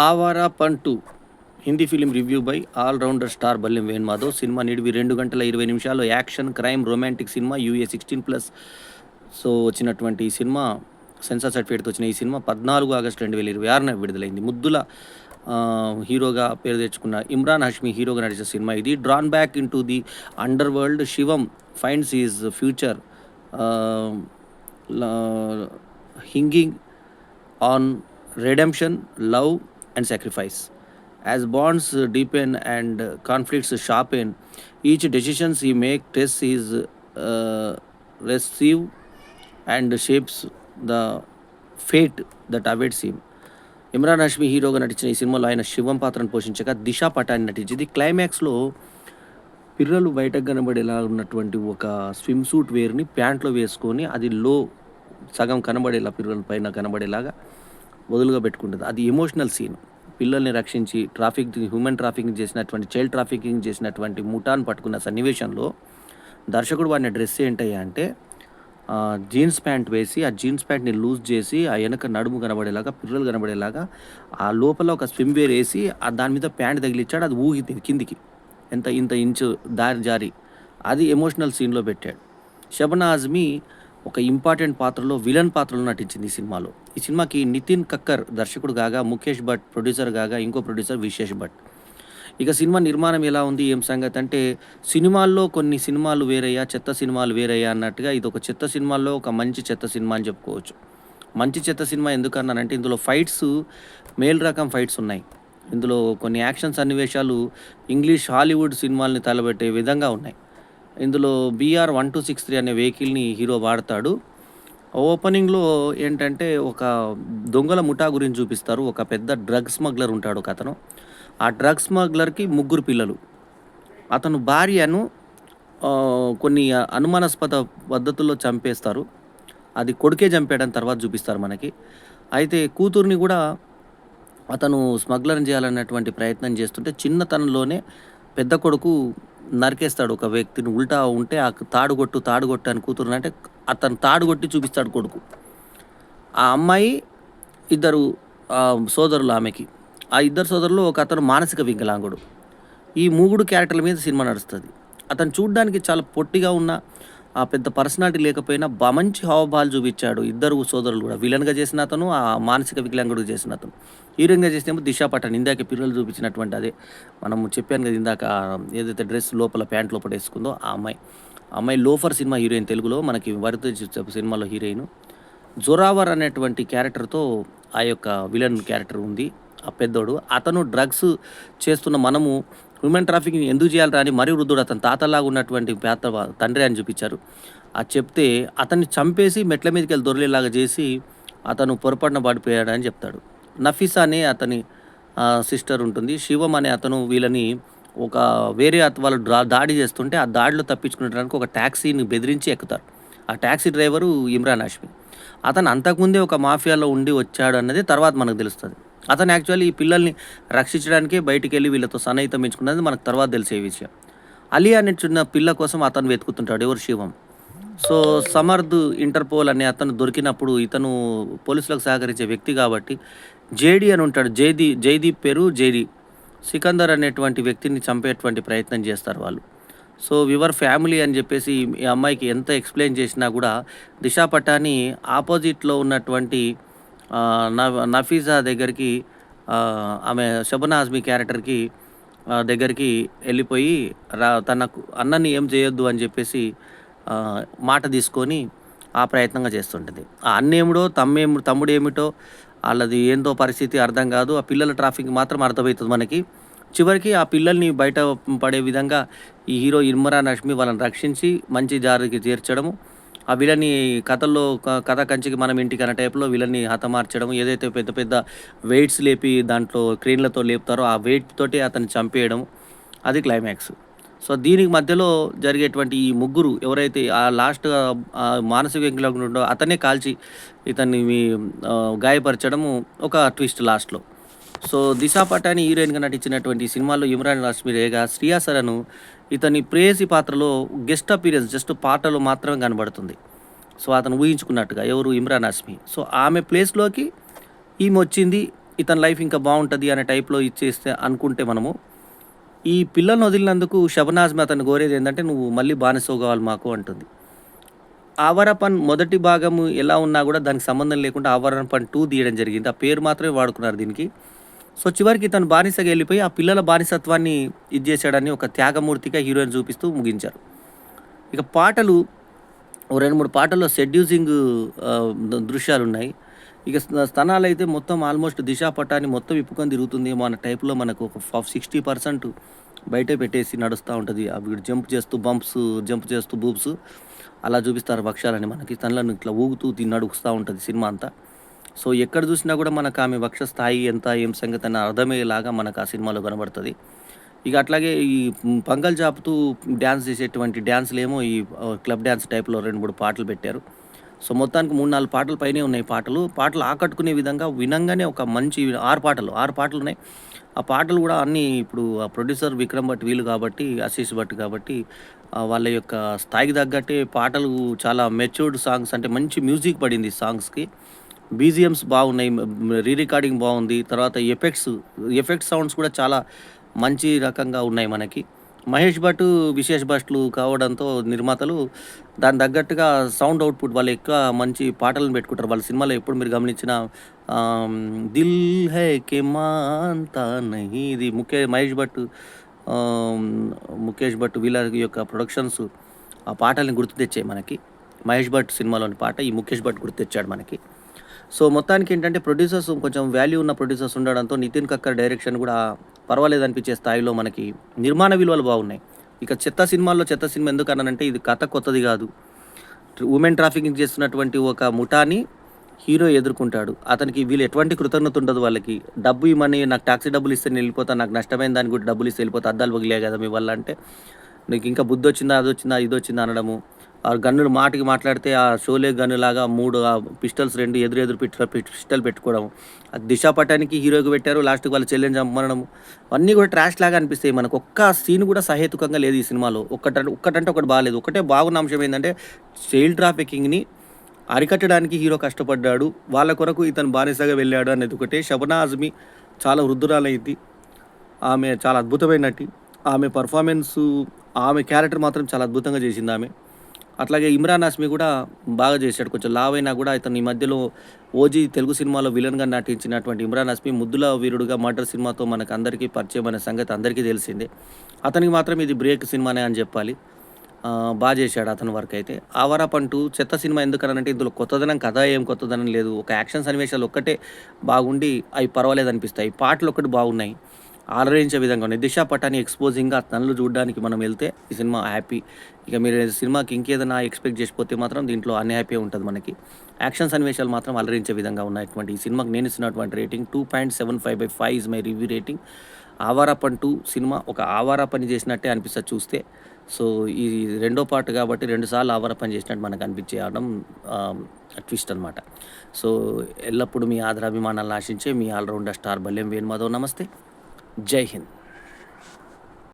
Awara Pantu Hindi film review by allrounder star Ballem Venumadhav. Cinema నిడివి 2 గంటల 20 నిమిషాలు. Action, crime, romantic cinema. UA 16+. So వచ్చినటువంటి ఈ సినిమా సెన్సార్ సర్టిఫికేట్తో వచ్చిన ఈ సినిమా 14 ఆగస్టు 2026న విడుదలైంది. ముద్దుల హీరోగా పేరు తెచ్చుకున్న ఇమ్రాన్ హష్మీ హీరోగా నడిచిన సినిమా ఇది. Drawn back into the underworld, Shivam finds his future hinging on redemption, love, and sacrifice. As bonds deepen and conflicts sharpen, each decisions he makes tests his receive and shapes the fate that awaits him. Imran Hashmi హీరోగా నటించిన ఈ సినిమాలో ఆయన శివం పాత్రను పోషించగా దిశా పటాని నటించింది. క్లైమాక్స్లో పిర్రలు బయటకు కనబడేలా ఉన్నటువంటి ఒక స్విమ్ సూట్ వేర్ని ప్యాంట్లో వేసుకొని అది సగం కనబడేలా పిర్రల పైన కనబడేలాగా వదులుగా పెట్టుకుంటుంది. అది ఎమోషనల్ సీన్. పిల్లల్ని రక్షించి హ్యూమన్ ట్రాఫికింగ్ చేసినటువంటి, చైల్డ్ ట్రాఫికింగ్ చేసినటువంటి ముఠాను పట్టుకున్న సన్నివేశంలో దర్శకుడు వాడిన డ్రెస్ ఏంటయ్యా అంటే జీన్స్ ప్యాంట్ వేసి ఆ జీన్స్ ప్యాంట్ని లూజ్ చేసి ఆ వెనక నడుము కనబడేలాగా, పిర్రలు కనబడేలాగా ఆ లోపల ఒక స్విమ్ వేర్ వేసి దాని మీద ప్యాంట్ తగిలిచ్చాడు. అది ఊగింది కిందికి, ఇంత ఇంచు దారి జారి. అది ఎమోషనల్ సీన్లో పెట్టాడు. షబనా ఆజ్మీ ఒక ఇంపార్టెంట్ పాత్రలో, విలన్ పాత్రలో నటించింది ఈ సినిమాలో. ఈ సినిమాకి నితిన్ కక్కర్ దర్శకుడు కాగా, ముఖేష్ భట్ ప్రొడ్యూసర్ కాగా, ఇంకో ప్రొడ్యూసర్ విశేష్ భట్. ఇక సినిమా నిర్మాణం ఎలా ఉంది, ఏం సంగతి అంటే, సినిమాల్లో కొన్ని సినిమాలు వేరయ్యా, చెత్త సినిమాలు వేరయ్యా అన్నట్టుగా ఇది ఒక చెత్త సినిమాల్లో ఒక మంచి చెత్త సినిమా అని చెప్పుకోవచ్చు. మంచి చెత్త సినిమా ఎందుకన్నానంటే ఇందులో ఫైట్స్ మేల్ రకం ఫైట్స్ ఉన్నాయి. ఇందులో కొన్ని యాక్షన్ సన్నివేశాలు ఇంగ్లీష్ హాలీవుడ్ సినిమాల్ని తలబెట్టే విధంగా ఉన్నాయి. ఇందులో BR 1263 అనే వెహికల్ని హీరో వాడతాడు. ఓపెనింగ్లో ఏంటంటే ఒక దొంగల ముఠా గురించి చూపిస్తారు. ఒక పెద్ద డ్రగ్ స్మగ్లర్ ఉంటాడు ఒక అతను. ఆ డ్రగ్ స్మగ్లర్కి 3 పిల్లలు. అతను భార్యను కొన్ని అనుమానాస్పద పద్ధతుల్లో చంపేస్తారు. అది కొడుకే చంపాడని తర్వాత చూపిస్తారు మనకి. అయితే కూతుర్ని కూడా అతను స్మగ్లర్ని చేయాలన్నటువంటి ప్రయత్నం చేస్తుంటే చిన్నతనంలోనే పెద్ద కొడుకు నరికేస్తాడు ఒక వ్యక్తిని. ఉల్టా ఉంటే ఆ తాడుగొట్టు అని కూతురు అంటే అతను తాడుగొట్టి చూపిస్తాడు కొడుకు. ఆ అమ్మాయి ఇద్దరు సోదరులు ఆమెకి. ఆ ఇద్దరు సోదరులు ఒక అతను మానసిక వికలాంగుడు. ఈ 3 క్యారెక్టర్ల మీద సినిమా నడుస్తుంది. అతను చూడ్డానికి చాలా పొట్టిగా ఉన్న, ఆ పెద్ద పర్సనాలిటీ లేకపోయినా మంచి హావభావాలు చూపించాడు. ఇద్దరు సోదరులు కూడా, విలన్గా చేసిన అతను, ఆ మానసిక వికలాంగుడిగా చేసిన అతను. హీరోయిన్గా చేసినేమో దిశా పటాని, ఇందాక పిల్లలు చూపించినటువంటి అదే మనం చెప్పాను కదా ఇందాక, ఏదైతే డ్రెస్ లోపల ప్యాంట్ లోపల వేసుకుందో ఆ అమ్మాయి లోఫర్ సినిమా హీరోయిన్, తెలుగులో మనకి వరిత సినిమాలో హీరోయిన్. జొరావర్ అనేటువంటి క్యారెక్టర్తో ఆ యొక్క విలన్ క్యారెక్టర్ ఉంది. ఆ పెద్దోడు అతను డ్రగ్స్ చేస్తున్న మనము హ్యూమన్ ట్రాఫికింగ్ ఎందుకు చేయాలి అని మరీ వృద్ధుడు, అతను తాతలాగా ఉన్నటువంటి తండ్రి అని చూపించారు. అది చెప్తే అతన్ని చంపేసి మెట్ల మీదకి వెళ్ళి దొరలేలాగా చేసి అతను పొరపాటున పడిపోయాడని చెప్తాడు. నఫీసా అనే అతని సిస్టర్ ఉంటుంది. శివం అనే అతను వీళ్ళని ఒక వేరే వాళ్ళు దాడి చేస్తుంటే ఆ దాడిలో తప్పించుకునేటానికి ఒక ట్యాక్సీని బెదిరించి ఎక్కుతారు. ఆ ట్యాక్సీ డ్రైవరు ఇమ్రాన్ హష్మీ. అతను అంతకుముందే ఒక మాఫియాలో ఉండి వచ్చాడు అన్నది తర్వాత మనకు తెలుస్తుంది. అతను యాక్చువల్లీ ఈ పిల్లల్ని రక్షించడానికే బయటికి వెళ్ళి వీళ్ళతో సన్నిహితం పెంచుకున్నది మనకు తర్వాత తెలిసే విషయం. అలీ అనే చిన్న పిల్ల కోసం అతను వెతుకుతుంటాడు. ఎవరు? శివం. సో సమర్థ్ ఇంటర్పోల్ అనే అతను దొరికినప్పుడు, ఇతను పోలీసులకు సహకరించే వ్యక్తి కాబట్టి జేడీ అని ఉంటాడు. జైదీప్ పేరు జేడీ. సికందర్ అనేటువంటి వ్యక్తిని చంపేటువంటి ప్రయత్నం చేస్తారు వాళ్ళు. సో యువర్ ఫ్యామిలీ అని చెప్పేసి ఈ అమ్మాయికి ఎంత ఎక్స్ప్లెయిన్ చేసినా కూడా దిశా పటాని ఆపోజిట్లో ఉన్నటువంటి నఫీజా దగ్గరికి, ఆమె షబనా ఆజ్మీ క్యారెక్టర్కి దగ్గరికి వెళ్ళిపోయి తనకు అన్నని ఏం చేయొద్దు అని చెప్పేసి మాట తీసుకొని ఆ ప్రయత్నంగా చేస్తుంటుంది. ఆ అన్నేమిడో తమ్ముడు ఏమిటో వాళ్ళది ఏందో పరిస్థితి అర్థం కాదు. ఆ పిల్లల ట్రాఫిక్ మాత్రం అర్థమవుతుంది మనకి. చివరికి ఆ పిల్లల్ని బయట పడే విధంగా ఈ హీరో ఇమ్రాన్ హష్మీ వాళ్ళని రక్షించి మంచి జారికి చేర్చడము, ఆ విలని కథల్లో కథ కంచికి మనం ఇంటికి అనే టైప్లో విలని హతమార్చడం, ఏదైతే పెద్ద పెద్ద వెయిట్స్ లేపి దాంట్లో క్రేన్లతో లేపుతారో ఆ వెయిట్ తోటి అతన్ని చంపేయడం, అది క్లైమాక్స్. సో దీనికి మధ్యలో జరిగేటువంటి ఈ 3 ఎవరైతే ఆ లాస్ట్ మానసిక వికలాంగుడు ఉండో అతనే కాల్చి ఇతన్ని గాయపరచడము ఒక ట్విస్ట్ లాస్ట్లో. సో దిశా పటాని హీరోయిన్గా నటించినటువంటి సినిమాలో ఇమ్రాన్ హష్మీ రేగా, శ్రియా సరను ఇతని ప్రేయసి పాత్రలో గెస్ట్ అపీరెన్స్, జస్ట్ పాటలో మాత్రమే కనబడుతుంది. సో అతను ఊహించుకున్నట్టుగా, ఎవరు? ఇమ్రాన్ హష్మీ. సో ఆమె ప్లేస్లోకి ఈమె వచ్చింది. ఇతని లైఫ్ ఇంకా బావుంటది అనే టైప్‌లో ఇచ్చేస్తే అనుకుంటే మనము, ఈ పిల్లల్ని వదిలినందుకు షబనాజ్‌మి అతన్ని కోరేదేందంటే, "నువ్వు మళ్ళీ బానిసవు గావాలి మాకు" అంటుంది. 'ఆవారా పన్' మొదటి భాగము ఎలా ఉన్నా గూడా దానికి సంబంధం లేకుండా 'ఆవారా పన్ 2' తీయడం జరిగింది. ఆ పేరు మాత్రమే వాడుకున్నారు దీనికి. సో, చివరికి తను బానిసగా ఎళ్ళిపోయి, ఆ పిల్లల బానిసత్వాన్ని ఇది జేశాడని ఒక త్యాగమూర్తిగా హీరోని చూపిస్తూ ముగించారు. ఇక పాటలు ఓ 2, 3 పాటల్లో సెడ్యూసింగ్ దృశ్యాలున్నాయి. ఇక స్తనాలైతే మొత్తం ఆల్మోస్ట్ 'దిశా పటాని' మొత్తం ఇప్పుకొని తిరుగుతుందేమో అన్న టైప్‌లో మనకు ఒక 60% బయటే పెట్టేసి నడుస్తా ఉంటది. వీడు జంప్ చేస్తూ జంప్ చేస్తూ బూబ్స్ అలా చూపిస్తారు వక్షాలని మనకి. తనలను ఇట్లా ఊగుతూ నడుస్తా ఉంటది సినిమా అంతా. సో, ఎక్కడ చూసినా గూడా మనకు ఆమె వక్ష స్థాయి ఎంత, ఏం సంగతి అని అర్థమయ్యేలాగా మనకు ఆ సినిమాలో కనబడతది. ఇక అట్లాగే ఈ పంకల్ జాపుతూ డాన్స్ చేసేటువంటి డాన్స్‌లేమో ఈ క్లబ్ డాన్స్ టైప్‌లో 2, 3 పాటలు పెట్టారు. సో, మొత్తానికి 3, 4 పాటల పైనే ఉన్నాయి పాటలు. పాటలు ఆకట్టుకునే విధంగా వినంగానే ఒక మంచి 6 పాటలున్నాయి. ఆ పాటలు గూడా అన్నీ ఇప్పుడు ఆ ప్రొడ్యూసర్ విక్రమ్ భట్ వీళ్ళు కాబట్టి, ఆశీష్ భట్ కాబట్టి వాళ్ళ యొక్క స్థాయికి తగ్గట్టే పాటలు చాలా మెచ్యూర్డ్ సాంగ్స్ అంటే మంచి మ్యూజిక్ పడింది ఈ సాంగ్స్‌కి. బీజీఎమ్స్ బాగున్నాయి. రికార్డింగ్ బావుంది. తర్వాత ఎఫెక్ట్ సౌండ్స్ కూడా చాలా మంచి రకంగా ఉన్నాయి మనకి. మహేష్ భట్, విశేష్ భట్లు కావడంతో నిర్మాతలు దానికి తగ్గట్టుగా సౌండ్ అవుట్‌పుట్ వాళ్ళు ఎక్కువ మంచి పాటలను పెట్టుకుంటారు. వాళ్ళ సినిమాలో ఎప్పుడు మీరు గమనించినా 'దిల్ హై కే మాన్తా నహీ' ఇది మహేష్ భట్, ఆహ్, ముఖేష్ భట్ వీళ్ళ యొక్క ప్రొడక్షన్స్ ఆ పాటల్ని గుర్తు తెచ్చాయి మనకి. మహేష్ భట్ సినిమాలోని పాట ఈ ముఖేష్ భట్ గుర్తు తెచ్చాడు మనకి. సో, మొత్తానికేంటంటే ప్రొడ్యూసర్స్ కొంచెం వాల్యూ ఉన్న ప్రొడ్యూసర్స్ ఉండడంతో నితిన్ కక్కర్ డైరెక్షన్ గూడా పర్వాలేదనిపించే స్థాయిలో మనకి నిర్మాణ విలువలు బాగున్నాయి. ఇక చెత్త సినిమా ఎందుకన్నానంటే ఇది కథ కొత్తది గాదు. ఉమెన్ ట్రాఫికింగ్ చేస్తున్నటువంటి ఒక ముఠాని హీరో ఎదుర్కుంటాడు. అతనికి వీళ్ళు ఎటువంటి కృతజ్ఞత ఉండదు వాళ్ళకి. డబ్బు ఇమ్మని నాకు టాక్సీ డబ్బులిస్తే నేనెళ్ళిపోతా. నాకు నష్టమైన దానికి కూడా డబ్బులిస్తే ఎళ్ళిపోతా. అద్దాలు పగిలాయి గదా మీ వల్ల అంటే, నీకింకా బుద్ధొచ్చిందా, అదొచ్చిందా, ఇదొచ్చిందా అనడము. ఆ గన్నులు మాటకి మాట్లాడితే ఆ షోలే గన్నులాగా 3 పిస్టల్స్ 2 ఎదురెదురు పిస్టల్ పెట్టుకోవడం. అది 'దిశా పటానికి' హీరోకి పెట్టారు. లాస్ట్‌కి వాళ్ళ చెల్లెని చంపమనడము. అన్నీ కూడా ట్రాష్ లాగా అనిపిస్తాయి మనకు. ఒక్క సీన్ కూడా సహేతుకంగా లేదు ఈ సినిమాలో. ఒక్కటంటే ఒకటి బాలేదు. ఒకటే బాగున్న అంశం ఏందంటే చైల్డ్ ట్రాఫికింగ్‌ని అరికట్టడానికి హీరో కష్టపడ్డాడు. వాళ్ళ కొరకు ఇతను బానిసగా వెళ్ళాడు అనేది ఒకటే. షబనా ఆజ్మీ చాలా వృద్ధురాలైద్ది. ఆమె చాలా అద్భుతమైన నటి. ఆమె పెర్ఫార్మన్సు, ఆమె క్యారెక్టర్ మాత్రం చాలా అద్భుతంగా చేసిందామె. అట్లాగే ఇమ్రాన్ హష్మీ కూడా బాగా చేశాడు. కొంచెం లావైనా కూడా ఇతను ఈ మధ్యలో 'ఓజీ' తెలుగు సినిమాలో విలన్‌గా నటించినటువంటి ఇమ్రాన్ హష్మీ 'ముద్దుల వీరుడుగా' 'మర్డర్' సినిమాతో మనకందరికీ పరిచయమైన సంగతి అందరికీ తెలిసిందే. అతనికి మాత్రం ఇది బ్రేక్ సినిమానే అని చెప్పాలి. చేశాడు అతని వర్కయితే. 'ఆవారా పన్ 2' చెత్త సినిమా ఎందుకనంటే ఇందులో కొత్తదనం కథ ఏం కొత్తదనం లేదు. ఒక యాక్షన్ సన్నివేశాలు ఒక్కటే బాగుండి అవి పర్వాలేదనిపిస్తాయి. పాటలొక్కటి బాగున్నాయి. అలరించే విధంగా ఉన్నాయి. 'దిశా పటాని' ఎక్స్‌పోజింగ్‌గా తనలు చూడడానికి మనం వెళ్తే ఈ సినిమా హ్యాపీ. ఇక మీరు సినిమాకి ఇంకేదైనా ఎక్స్‌పెక్ట్ చేసిపోతే మాత్రం దీంట్లో అన్‌హ్యాపీయే ఉంటది మనకి. యాక్షన్ సన్నివేశాలు మాత్రం అలరించే విధంగా ఉన్నటువంటి ఈ సినిమాకి నేను ఇస్తున్నటువంటి rating 2.75/5 is my review rating. 'Awara పన్ 2' సినిమా ఒక ఆవారా పని చేసినట్టే అనిపిస్తది చూస్తే. సో, ఈ రెండో పార్ట్ కాబట్టి 2 సార్లు ఆవారా పని చేసినట్టు మనకు అనిపించేయడం ఆహ్, ట్విస్ట్ అనమాట. సో, ఎల్లప్పుడూ మీ ఆదరాభిమానాలను ఆశించే me all rounder star Ballem Venumadhav. నమస్తే. జై హింద్.